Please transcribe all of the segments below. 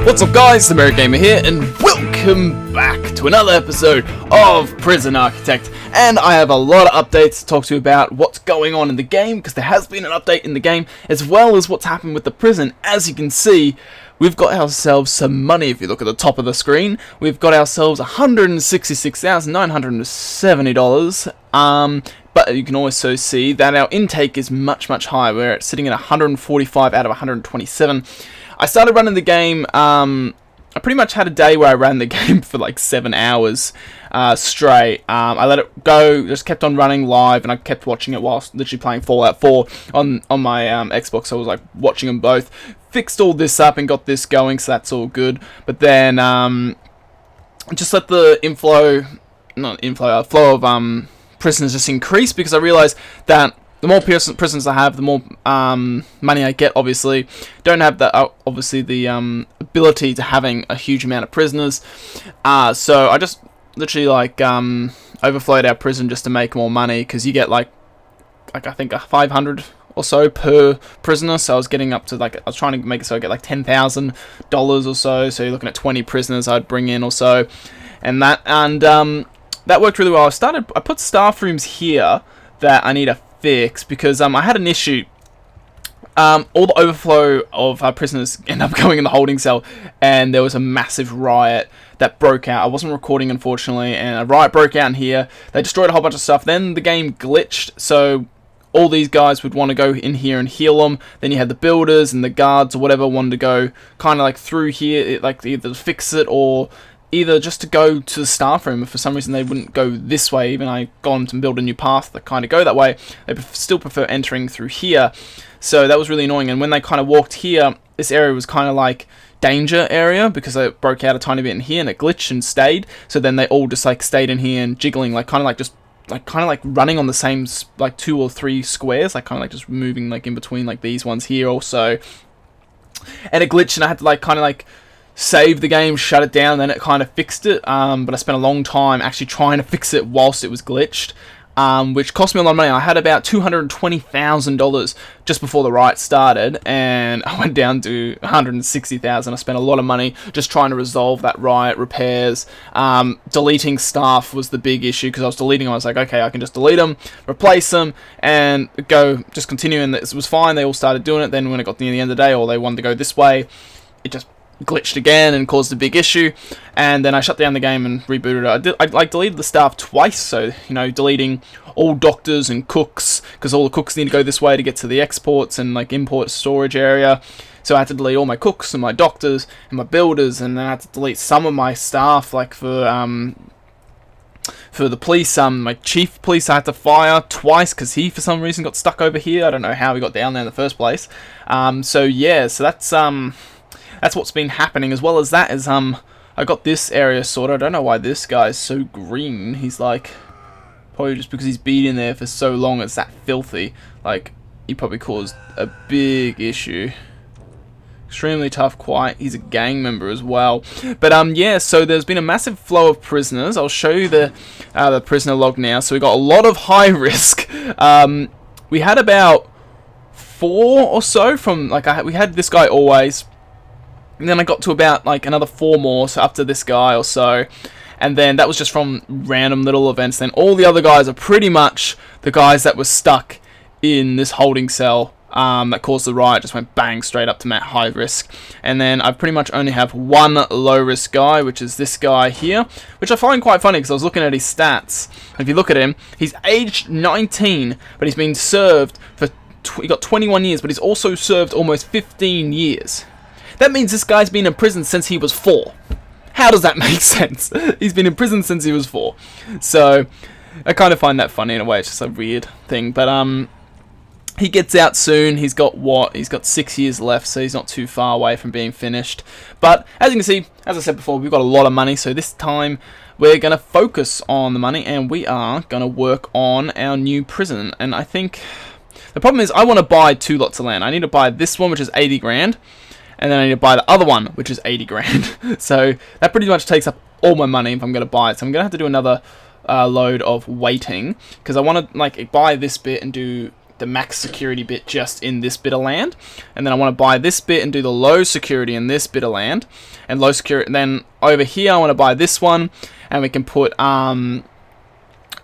What's up guys, TheMerryGamer here, and welcome back to another episode of Prison Architect. And I have a lot of updates to talk to you about what's going on in the game, because there has been an update in the game, as well as what's happened with the prison. As you can see, we've got ourselves some money. If you look at the top of the screen, we've got ourselves $166,970. But you can also see that our intake is much higher. We're sitting at 145 out of 127. I started running the game, I pretty much had a day where I ran the game for like 7 hours straight. I let it go, just kept on running live, and I kept watching it whilst literally playing Fallout 4 on my Xbox. So I was like watching them both. Fixed all this up and got this going, so that's all good. But then just let the flow of prisoners just increase, because I realized that the more prisoners I have, the more money I get. Obviously, don't have that. Obviously, the ability to having a huge amount of prisoners. So I just literally like overflowed our prison just to make more money, because you get like I think 500 or so per prisoner. So I was getting up to I was trying to make it so I get like $10,000 or so. So you're looking at 20 prisoners I'd bring in or so, and that worked really well. I put staff rooms here that I need to fix, because I had an issue. All the overflow of prisoners end up going in the holding cell, and there was a massive riot that broke out. I wasn't recording, unfortunately, and a riot broke out in here. They destroyed a whole bunch of stuff. Then the game glitched, so all these guys would want to go in here and heal them. Then you had the builders and the guards or whatever wanted to go kind of like through here, like either fix it or either just to go to the staff room. If for some reason they wouldn't go this way, even I got them to build a new path that kind of go that way, they still prefer entering through here. So that was really annoying. And when they kind of walked here, this area was kind of like danger area, because it broke out a tiny bit in here and it glitched and stayed. So then they all just like stayed in here and jiggling, like kind of like running on the same like 2 or 3 squares, like kind of like just moving like in between like these ones here also. And it glitched, and I had to like kind of like save the game, shut it down, then it kind of fixed it. But I spent a long time actually trying to fix it whilst it was glitched, which cost me a lot of money. I had about $220,000 just before the riot started, and I went down to $160,000. I spent a lot of money just trying to resolve that riot, repairs. Deleting staff was the big issue, because I was deleting them. I was like, okay, I can just delete them, replace them, and just continue. And it was fine. They all started doing it. Then when it got near the end of the day, or they wanted to go this way, it just glitched again and caused a big issue. And then I shut down the game and rebooted it. I deleted the staff twice, so deleting all doctors and cooks, because all the cooks need to go this way to get to the exports and like import storage area. So I had to delete all my cooks and my doctors and my builders, and then I had to delete some of my staff, like for the police. My chief police I had to fire twice, because he for some reason got stuck over here. I don't know how he got down there in the first place. So yeah, so that's what's been happening. As well as that is I got this area sorted. I don't know why this guy's so green. He's like, probably just because he's been in there for so long, it's that filthy. Like, he probably caused a big issue. Extremely tough, quiet. He's a gang member as well. But yeah, so there's been a massive flow of prisoners. I'll show you the prisoner log now. So we got a lot of high risk. We had about 4 or so from we had this guy always. And then I got to about like another 4 more, so up to this guy or so. And then that was just from random little events. Then all the other guys are pretty much the guys that were stuck in this holding cell that caused the riot. Just went bang straight up to high risk. And then I pretty much only have 1 low risk guy, which is this guy here, which I find quite funny, because I was looking at his stats. And if you look at him, he's aged 19, but he's been served for he got 21 years, but he's also served almost 15 years. That means this guy's been in prison since he was 4. How does that make sense? He's been in prison since he was 4. So I kind of find that funny in a way. It's just a weird thing. But he gets out soon. He's got 6 years left, so he's not too far away from being finished. But as you can see, as I said before, we've got a lot of money. So this time we're going to focus on the money, and we are going to work on our new prison. And I think the problem is I want to buy 2 lots of land. I need to buy this one, which is 80 grand. And then I need to buy the other one, which is 80 grand. So that pretty much takes up all my money if I'm going to buy it. So I'm going to have to do another load of waiting, because I want to buy this bit and do the max security bit just in this bit of land, and then I want to buy this bit and do the low security in this bit of land, and low security. And then over here I want to buy this one, and we can put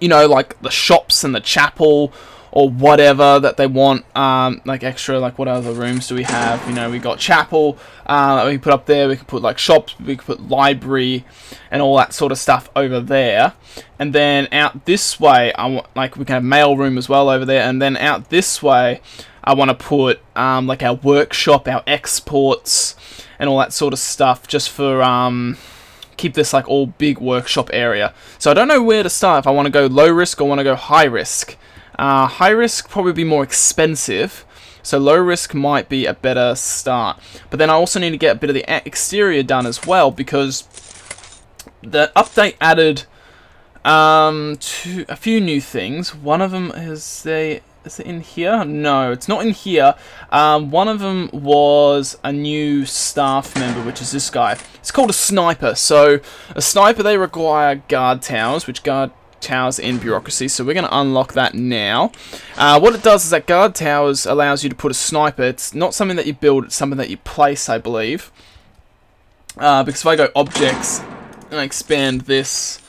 you know, like the shops and the chapel or whatever that they want, like extra, like what other rooms do we have? You know, we got chapel, we can put up there, we can put like shops, we can put library and all that sort of stuff over there. And then out this way, I want, like, we can have mail room as well over there. And then out this way, I want to put like our workshop, our exports and all that sort of stuff, just for keep this like all big workshop area. So I don't know where to start, if I want to go low risk or want to go high risk. High risk probably be more expensive, so low risk might be a better start. But then I also need to get a bit of the exterior done as well, because the update added to a few new things. One of them is it in here? No, it's not in here. One of them was a new staff member, which is this guy. It's called a sniper. So a sniper, they require guard towers, which guard towers in bureaucracy, so we're going to unlock that now. What it does is that guard towers allows you to put a sniper. It's not something that you build, it's something that you place, I believe. Because if I go objects and I expand this,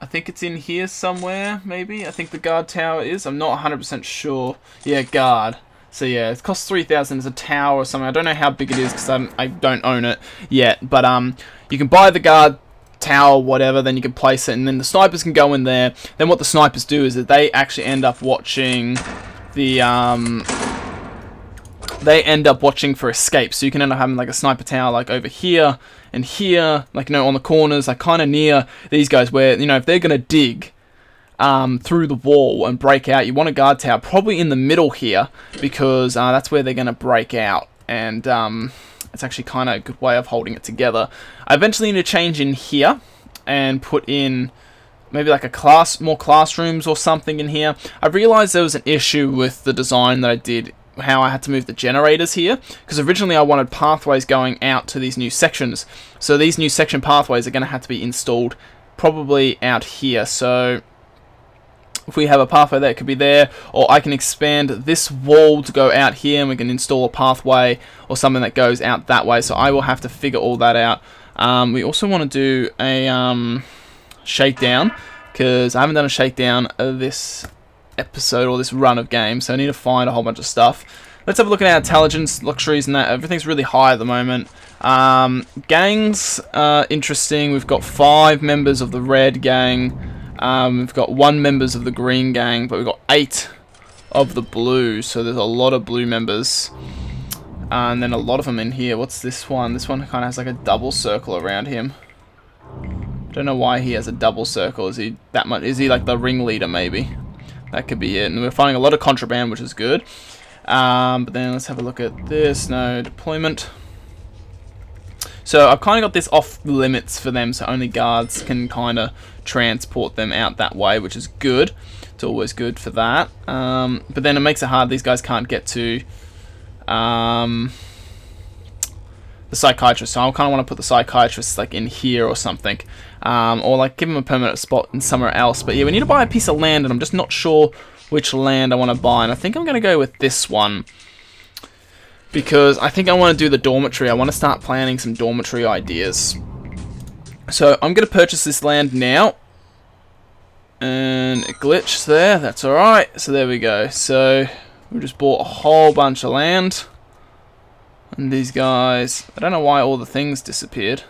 I think it's in here somewhere, maybe. I think the guard tower is. I'm not 100% sure. Yeah, guard. So yeah, it costs 3,000 as a tower or something. I don't know how big it is because I don't own it yet. But you can buy the guard tower, whatever, then you can place it, and then the snipers can go in there. Then what the snipers do is that they actually end up watching the they end up watching for escape. So you can end up having like a sniper tower like over here and here, like, you know, on the corners, like kind of near these guys, where, you know, if they're gonna dig through the wall and break out, you want a guard tower probably in the middle here, because that's where they're gonna break out. And it's actually kind of a good way of holding it together. I eventually need to change in here and put in maybe like more classrooms or something in here. I realized there was an issue with the design that I did, how I had to move the generators here, because originally I wanted pathways going out to these new sections. So these new section pathways are going to have to be installed probably out here. So if we have a pathway that could be there, or I can expand this wall to go out here and we can install a pathway or something that goes out that way. So I will have to figure all that out. We also want to do a shakedown, because I haven't done a shakedown of this episode or this run of games, so I need to find a whole bunch of stuff. Let's have a look at our intelligence, luxuries and that. Everything's really high at the moment. Gangs, interesting. We've got 5 members of the red gang. We've got 1 members of the green gang, but we've got 8 of the blue, so there's a lot of blue members. And then a lot of them in here. What's this one? This one kind of has like a double circle around him. Don't know why he has a double circle. Is he that much? Is he like the ringleader maybe? That could be it. And we're finding a lot of contraband, which is good. But then let's have a look at this. No deployment. So I've kind of got this off limits for them, so only guards can kind of transport them out that way, which is good. It's always good for that. But then it makes it hard. These guys can't get to the psychiatrist. So I kind of want to put the psychiatrist like in here or something, or like give him a permanent spot in somewhere else. But yeah, we need to buy a piece of land, and I'm just not sure which land I want to buy. And I think I'm going to go with this one, because I think I want to do the dormitory. I want to start planning some dormitory ideas. So I'm going to purchase this land now. And it glitched there. That's alright. So there we go. So we just bought a whole bunch of land. And these guys, I don't know why all the things disappeared.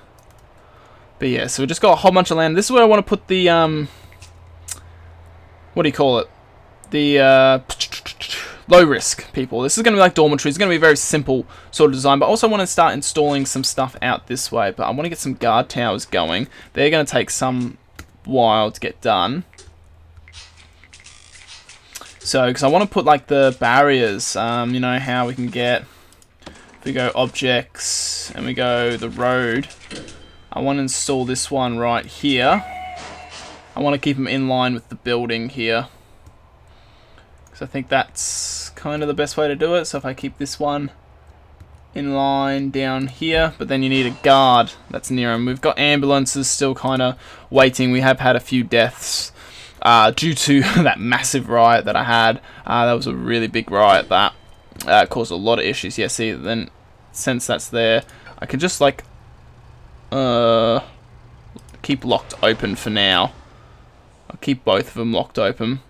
But yeah, so we just got a whole bunch of land. This is where I want to put the, what do you call it? The, low risk people. This is going to be like dormitories. It's going to be a very simple sort of design, but I also want to start installing some stuff out this way. But I want to get some guard towers going. They're going to take some while to get done. So, because I want to put like the barriers, you know how we can get, if we go objects and we go the road, I want to install this one right here. I want to keep them in line with the building here, because I think that's kind of the best way to do it. So if I keep this one in line down here, but then you need a guard that's near them. We've got ambulances still kind of waiting. We have had a few deaths due to that massive riot that I had. That was a really big riot that caused a lot of issues. Yeah, see, then since that's there, I can just like keep locked open for now. I'll keep both of them locked open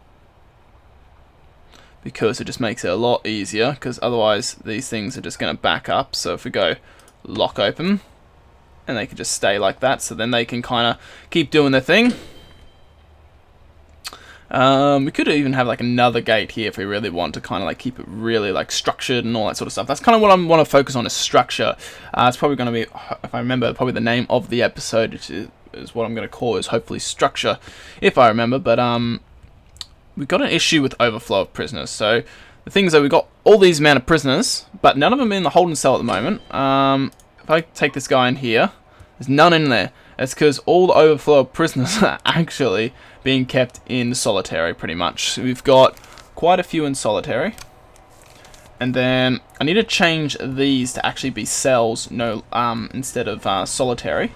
because it just makes it a lot easier, because otherwise these things are just going to back up. So if we go lock open, and they can just stay like that, so then they can kind of keep doing their thing. We could even have like another gate here if we really want to kind of like keep it really like structured and all that sort of stuff. That's kind of what I want to focus on, is structure. It's probably going to be, if I remember, probably the name of the episode, which is what I'm going to call, is hopefully structure, if I remember. But we've got an issue with overflow of prisoners. So the thing is that we've got all these amount of prisoners, but none of them in the holding cell at the moment. If I take this guy in here, there's none in there. It's because all the overflow of prisoners are actually being kept in solitary, pretty much. So we've got quite a few in solitary. And then I need to change these to actually be cells, instead of solitary,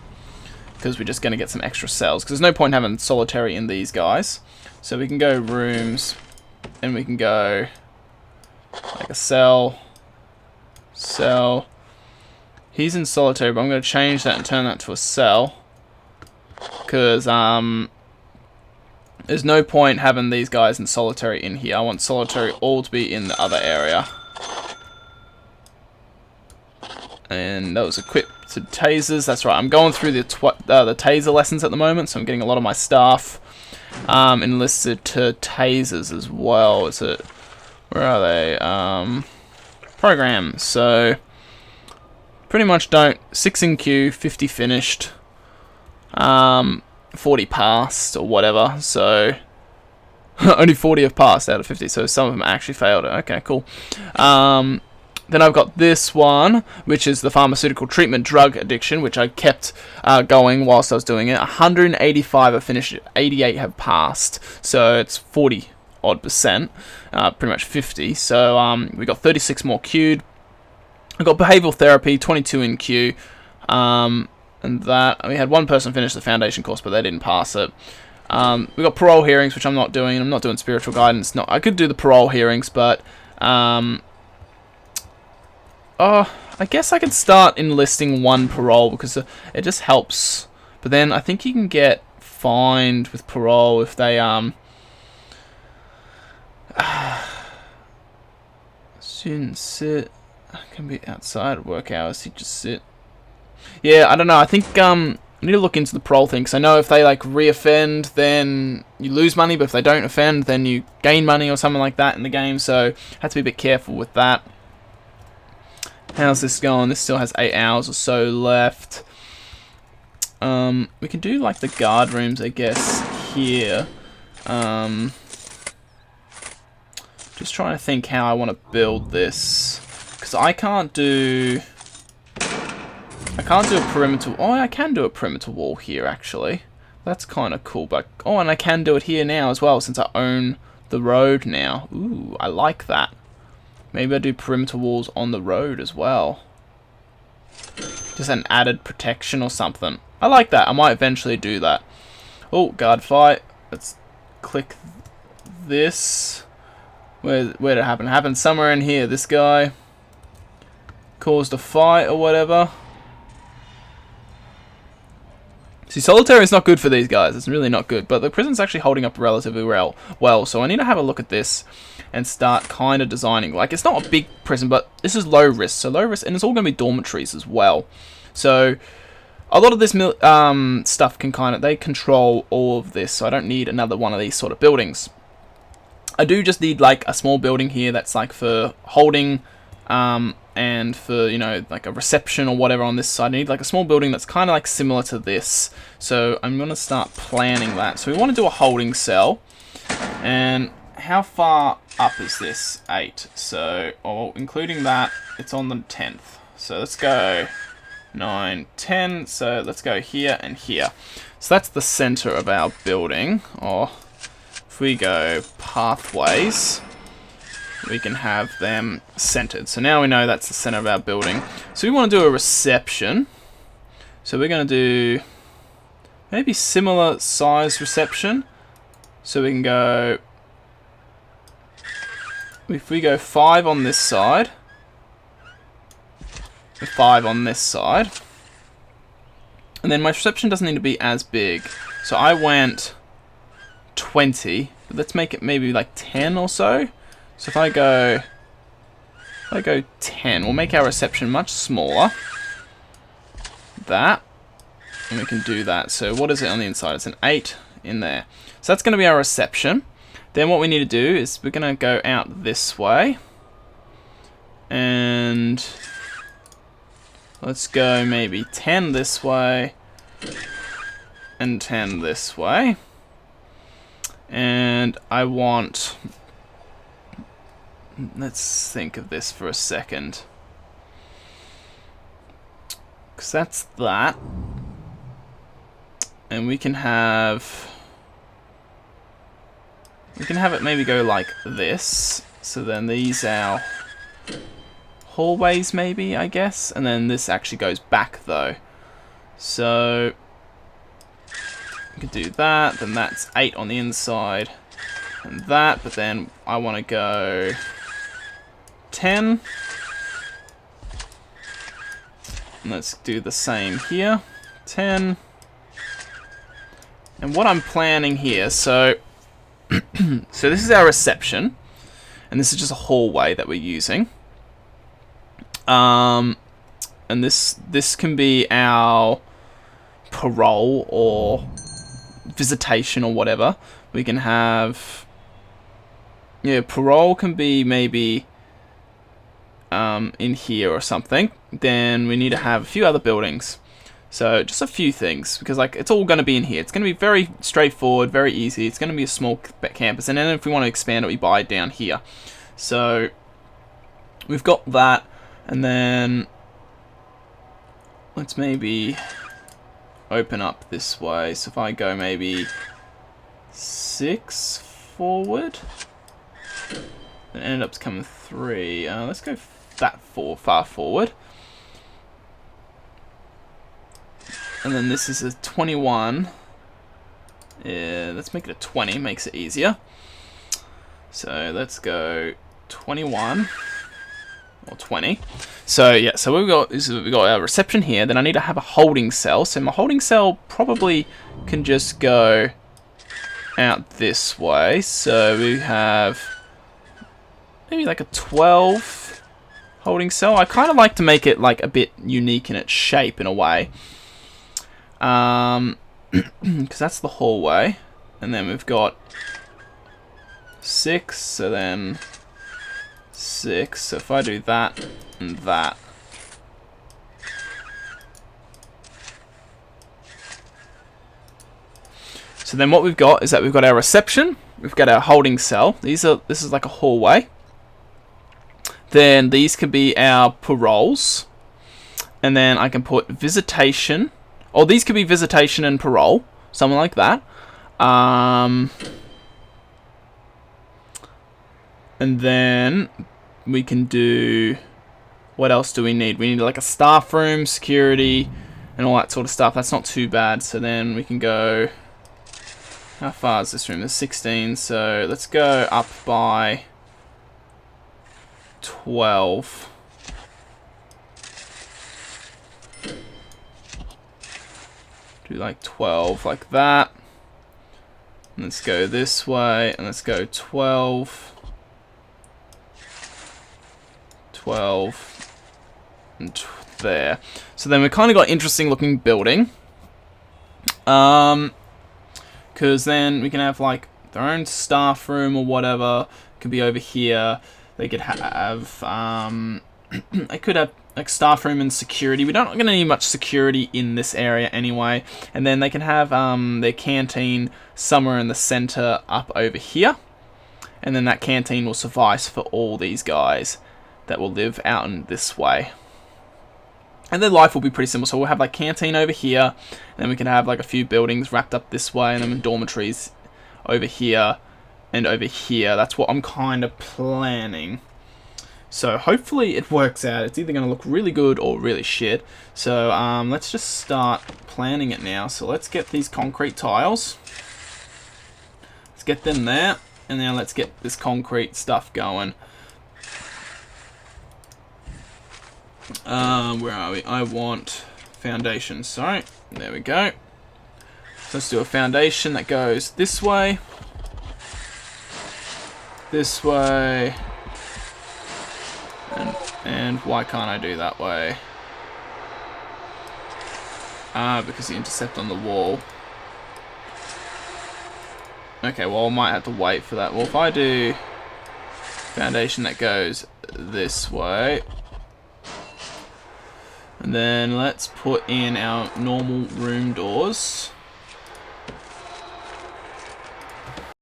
because we're just going to get some extra cells. Because there's no point having solitary in these guys. So we can go rooms, and we can go like a cell. He's in solitary, but I'm going to change that and turn that to a cell, because there's no point having these guys in solitary in here. I want solitary all to be in the other area. And that was equipped to tasers. That's right. I'm going through the taser lessons at the moment, so I'm getting a lot of my staff enlisted to tasers as well. Where are they? Program. So pretty much 6 in queue, 50 finished, 40 passed or whatever. So only 40 have passed out of 50. So some of them actually failed it. Okay, cool. Then I've got this one, which is the pharmaceutical treatment drug addiction, which I kept going whilst I was doing it. 185 have finished it, 88 have passed, so it's 40 odd percent, pretty much 50. So we got 36 more queued. I got behavioural therapy, 22 in queue, and that we had one person finish the foundation course, but they didn't pass it. We got parole hearings, which I'm not doing. I'm not doing spiritual guidance. No, I could do the parole hearings, but I guess I could start enlisting one parole, because it just helps. But then I think you can get fined with parole if they students sit. Can be outside work hours. You just sit. Yeah, I don't know. I think I need to look into the parole thing, because I know if they like reoffend, then you lose money, but if they don't offend, then you gain money or something like that in the game. So I have to be a bit careful with that. How's this going? This still has 8 hours or so left. We can do like the guard rooms, I guess, here. Just trying to think how I want to build this, because I can't do a perimeter. Oh, I can do a perimeter wall here actually. That's kind of cool. But and I can do it here now as well, since I own the road now. Ooh, I like that. Maybe I do perimeter walls on the road as well. Just an added protection or something. I like that. I might eventually do that. Oh, guard fight. Let's click this. Where did it happen? It happened somewhere in here. This guy caused a fight or whatever. See, solitary is not good for these guys. It's really not good. But the prison's actually holding up relatively well. So I need to have a look at this and start kind of designing. Like, it's not a big prison, but this is low risk. So low risk, and it's all going to be dormitories as well. So a lot of this stuff can they control all of this. So I don't need another one of these sort of buildings. I do just need like a small building here that's like for holding and for, like a reception or whatever on this side. I need like a small building that's kind of like similar to this. So I'm going to start planning that. So we want to do a holding cell. And how far up is this? 8. So, including that, it's on the 10th. So let's go 9, 10. So let's go here and here. So that's the center of our building. Or if we go pathways, we can have them centered. So now we know that's the center of our building. So we want to do a reception. So we're going to do maybe similar size reception. So we can go, if we go 5 on this side, 5 on this side, and then my reception doesn't need to be as big. So I went 20, but let's make it maybe like 10 or so. So if I go 10, we'll make our reception much smaller. That, and we can do that. So what is it on the inside? It's an 8 in there. So that's going to be our reception. Then what we need to do is we're going to go out this way. And let's go maybe 10 this way. And 10 this way. And I want... Let's think of this for a second. Because that's that. And we can have... it maybe go like this. So then these are hallways maybe, I guess. And then this actually goes back though. So we could do that. Then that's 8 on the inside. And that. But then I want to go 10. And let's do the same here. 10. And what I'm planning here, so so this is our reception, and this is just a hallway that we're using. And this can be our parole or visitation or whatever. We can have, yeah, parole can be maybe in here or something. Then we need to have a few other buildings. So just a few things, because like it's all going to be in here. It's going to be very straightforward, very easy. It's going to be a small campus, and then if we want to expand it, we buy it down here. So we've got that, and then let's maybe open up this way. So if I go maybe 6 forward, then end up coming 3. Let's go that far forward. And then this is a 21. Yeah, let's make it a 20, makes it easier. So let's go 21 or 20. So yeah, so we've got our reception here. Then I need to have a holding cell. So my holding cell probably can just go out this way. So we have maybe like a 12 holding cell. I kind of like to make it like a bit unique in its shape in a way. Because that's the hallway, and then we've got 6, so then 6, so if I do that and that, so then what we've got is that we've got our reception, we've got our holding cell, this is like a hallway, then these can be our paroles, and then I can put visitation. Or these could be visitation and parole, something like that. And then we can do, what else do we need? We need like a staff room, security, and all that sort of stuff. That's not too bad. So then we can go, how far is this room? There's 16, so let's go up by 12. Do like 12 like that. And let's go this way, and let's go 12, 12, and there. So then we kind of got interesting looking building. Because then we can have like their own staff room or whatever. It could be over here. They could have, they could have like staff room and security. We're not going to need much security in this area anyway. And then they can have their canteen somewhere in the center up over here. And then that canteen will suffice for all these guys that will live out in this way. And their life will be pretty simple. So we'll have like canteen over here. And then we can have like a few buildings wrapped up this way. And then dormitories over here and over here. That's what I'm kind of planning. So hopefully it works out. It's either going to look really good or really shit. So let's just start planning it now. So let's get these concrete tiles. Let's get them there, and now let's get this concrete stuff going. Where are we? I want foundation. Sorry, there we go. So let's do a foundation that goes this way, and why can't I do that way? Because the intercept on the wall. Okay, well I might have to wait for that. Well, if I do foundation that goes this way, and then let's put in our normal room doors.